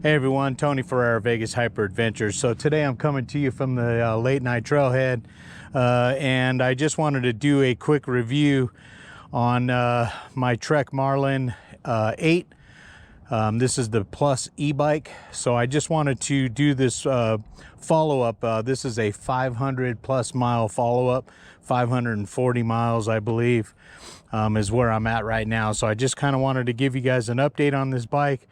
Hey everyone, Tony Ferrer, Vegas Hyper Adventures. So today I'm coming to you from the late night trailhead, and I just wanted to do a quick review on my Trek Marlin 8. This is the Plus e-bike, so I just wanted to do this follow-up. This is a 500 plus mile follow-up, 540 miles I believe is where I'm at right now. So I just kind of wanted to give you guys an update on this bike.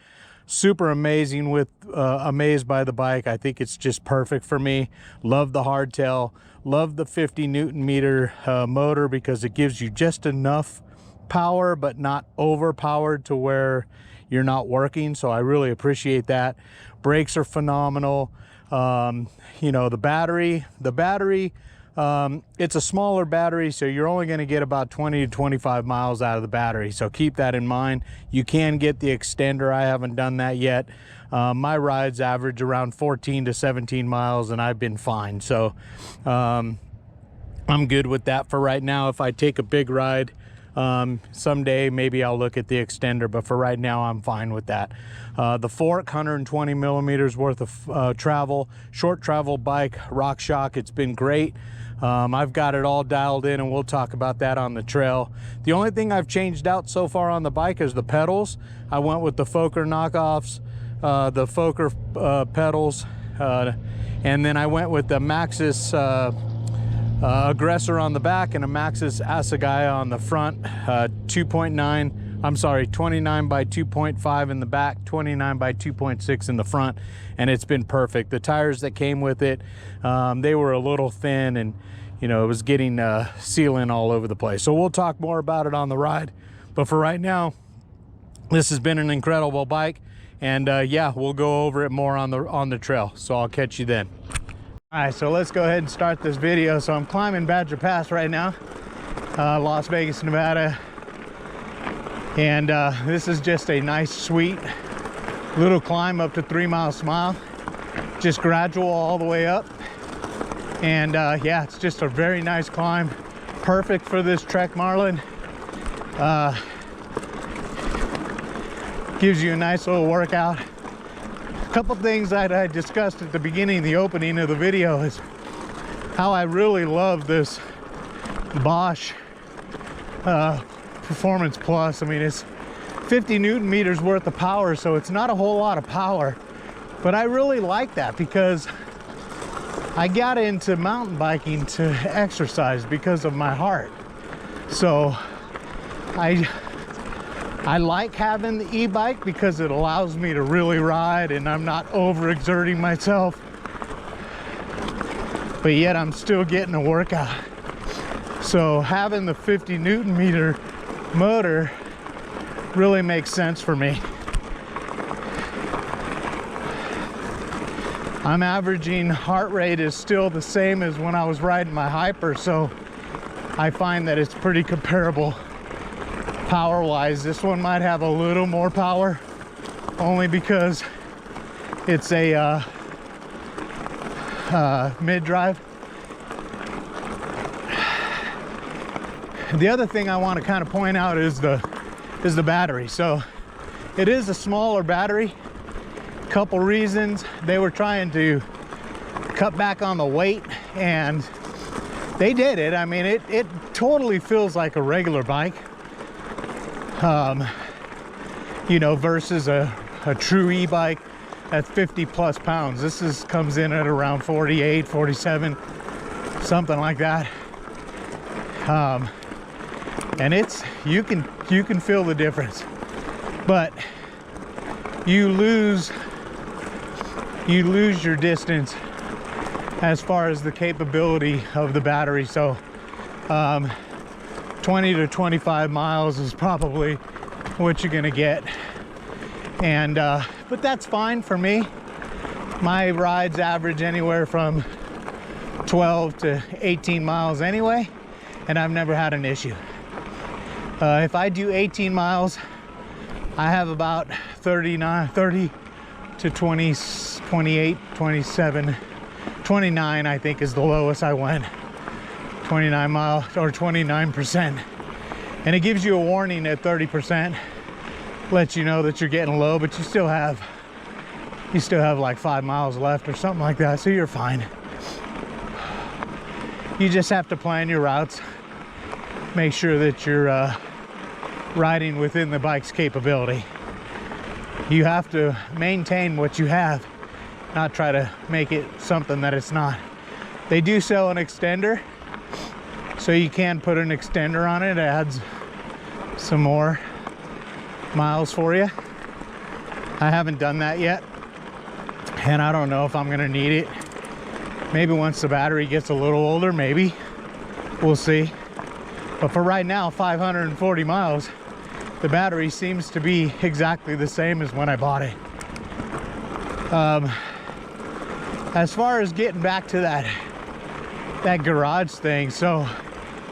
Super amazing with amazed by the bike. I think it's just perfect for me. Love the hardtail, love the 50 Newton meter motor because it gives you just enough power but not overpowered to where you're not working. So I really appreciate that. Brakes are phenomenal. You know, the battery it's a smaller battery, so you're only going to get about 20 to 25 miles out of the battery, so keep that in mind. You can get the extender. I haven't done that yet. My rides average around 14 to 17 miles and I've been fine, so I'm good with that for right now. If I take a big ride someday, maybe I'll look at the extender, but for right now I'm fine with that. The fork, 120 millimeters worth of travel, short travel bike, RockShox. It's been great. I've got it all dialed in and we'll talk about that on the trail. The only thing I've changed out so far on the bike is the pedals. I went with the Fokker knockoffs, the Fokker pedals, and then I went with the maxxis aggressor on the back and a maxxis Assegai on the front. 29 by 2.5 in the back, 29 by 2.6 in the front, and it's been perfect. The tires that came with it, they were a little thin, and you know, it was getting sealant all over the place. So we'll talk more about it on the ride, but for right now, this has been an incredible bike, and yeah, we'll go over it more on the trail. So I'll catch you then. All right, so let's go ahead and start this video. So I'm climbing Badger Pass right now, Las Vegas, Nevada. And this is just a nice, sweet little climb up to 3 miles a mile. Just gradual all the way up. And yeah, it's just a very nice climb. Perfect for this Trek Marlin. Gives you a nice little workout. A couple things that I discussed at the beginning, the opening of the video, is how I really love this Bosch Performance Plus. I mean, it's 50 Newton meters worth of power, so it's not a whole lot of power, but I really like that because I got into mountain biking to exercise because of my heart. So I like having the e-bike because it allows me to really ride and I'm not overexerting myself, but yet I'm still getting a workout. So having the 50 Newton meter motor really makes sense for me. I'm averaging heart rate is still the same as when I was riding my Hyper, so I find that it's pretty comparable power wise. This one might have a little more power only because it's a mid-drive. The other thing I want to kind of point out is the battery. So it is a smaller battery. Couple reasons. They were trying to cut back on the weight and they did it. I mean, it totally feels like a regular bike, you know, versus a true e-bike at 50 plus pounds. This comes in at around 48, 47, something like that. And you can feel the difference, but you lose your distance as far as the capability of the battery. So 20 to 25 miles is probably what you're gonna get, and but that's fine for me. My rides average anywhere from 12 to 18 miles anyway, and I've never had an issue. If I do 18 miles, I have about 30 to 20, 28, 27, 29 I think is the lowest I went. 29 miles or 29%. And it gives you a warning at 30%. Lets you know that you're getting low, but you still have You still have like 5 miles left or something like that, so you're fine. You just have to plan your routes. Make sure that you're riding within the bike's capability. You have to maintain what you have, not try to make it something that it's not. They do sell an extender, so you can put an extender on it. It adds some more miles for you. I haven't done that yet, and I don't know if I'm gonna need it. Maybe once the battery gets a little older, maybe. We'll see. But for right now, 540 miles, the battery seems to be exactly the same as when I bought it. As far as getting back to that garage thing, so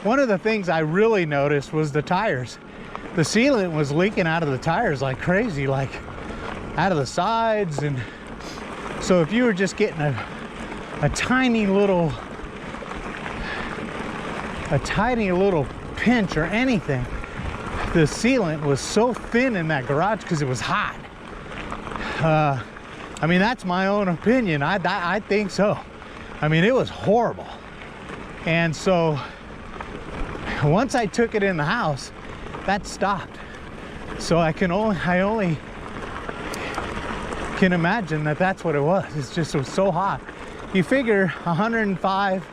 one of the things I really noticed was the tires. The sealant was leaking out of the tires like crazy, like out of the sides. And so if you were just getting a tiny little pinch or anything, the sealant was so thin in that garage because it was hot. I mean, that's my own opinion. I think so. I mean, it was horrible. And so once I took it in the house, that stopped. So I only can imagine that that's what it was. It's just, it was so hot. You figure 105,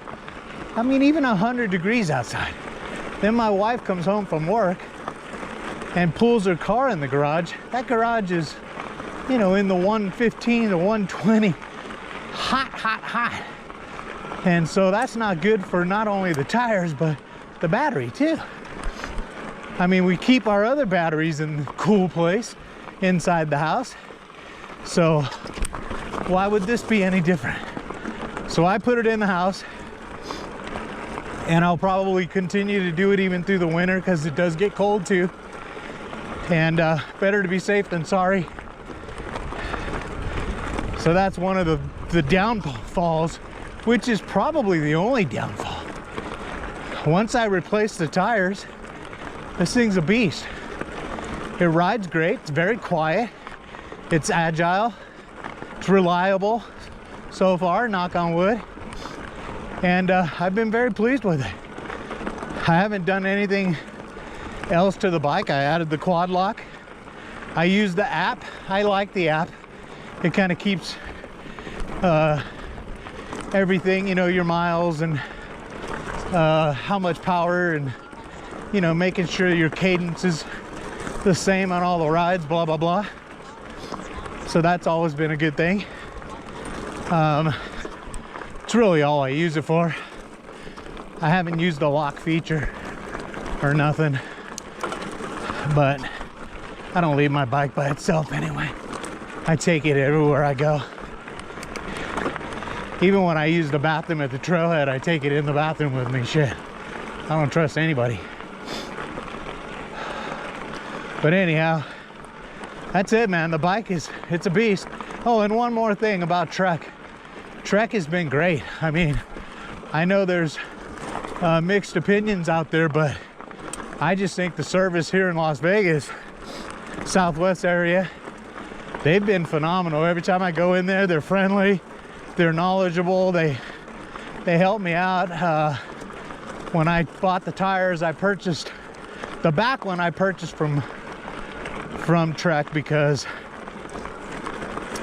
I mean, even 100 degrees outside. Then my wife comes home from work and pulls her car in the garage. That garage is, you know, in the 115 to 120, hot, hot, hot. And so that's not good for not only the tires, but the battery too. I mean, we keep our other batteries in the cool place inside the house. So why would this be any different? So I put it in the house, and I'll probably continue to do it even through the winter because it does get cold too. And better to be safe than sorry. So that's one of the downfalls, which is probably the only downfall. Once I replace the tires, this thing's a beast. It rides great, it's very quiet, it's agile, it's reliable so far, knock on wood. And I've been very pleased with it. I haven't done anything else to the bike. I added the quad lock. I use the app. I like the app. It kind of keeps everything, you know, your miles and how much power, and you know, making sure your cadence is the same on all the rides, blah blah blah. So that's always been a good thing. It's really all I use it for. I haven't used the lock feature or nothing, but I don't leave my bike by itself anyway. I take it everywhere I go. Even when I use the bathroom at the trailhead, I take it in the bathroom with me. Shit, I don't trust anybody. But anyhow, that's it, man. The bike it's a beast. Oh, and one more thing about Trek. Trek has been great. I mean, I know there's mixed opinions out there, but I just think the service here in Las Vegas, Southwest area, they've been phenomenal. Every time I go in there, they're friendly, they're knowledgeable, they help me out. When I bought the tires, I purchased the back one. I purchased from Trek because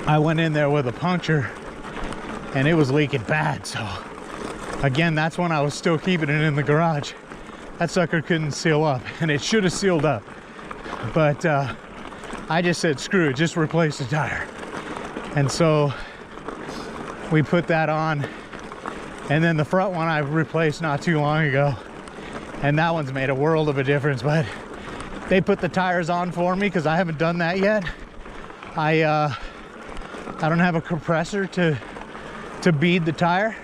I went in there with a puncture and it was leaking bad. So again, that's when I was still keeping it in the garage. That sucker couldn't seal up, and it should have sealed up, but I just said screw it, just replace the tire. And so we put that on, and then the front one I replaced not too long ago, and that one's made a world of a difference. But they put the tires on for me because I haven't done that yet. I don't have a compressor to bead the tire,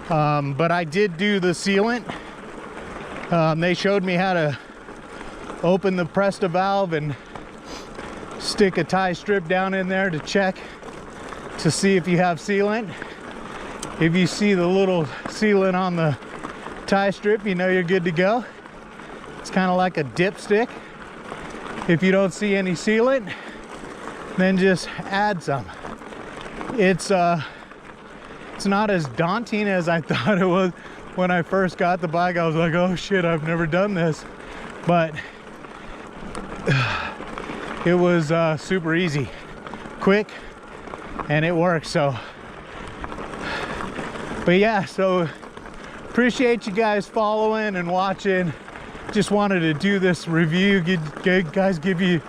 but I did do the sealant. They showed me how to open the Presta valve and stick a tie strip down in there to check to see if you have sealant. If you see the little sealant on the tie strip, you know you're good to go. It's kind of like a dipstick. If you don't see any sealant, then just add some. It's not as daunting as I thought it was when I first got the bike. I was like, oh shit, I've never done this. But it was super easy, quick, and it works. So, but yeah, so appreciate you guys following and watching. Just wanted to do this review, give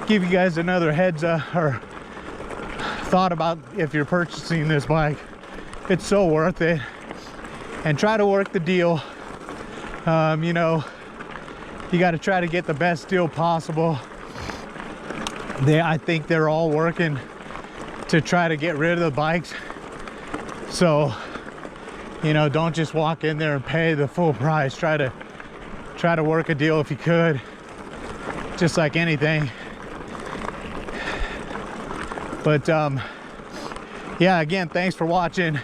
you guys another heads up or thought about if you're purchasing this bike. It's so worth it, and try to work the deal. You know, you got to try to get the best deal possible. I think they're all working to try to get rid of the bikes. So, you know, don't just walk in there and pay the full price. Try to work a deal if you could, just like anything. But yeah, again, thanks for watching,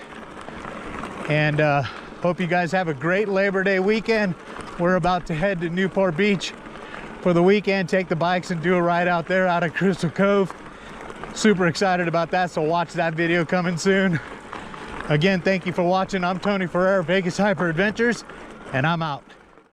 and hope you guys have a great Labor Day weekend. We're about to head to Newport Beach for the weekend, take the bikes and do a ride out there out of Crystal Cove. Super excited about that, so watch that video coming soon. Again, thank you for watching. I'm Tony Ferrer, Vegas Hyper Adventures, and I'm out.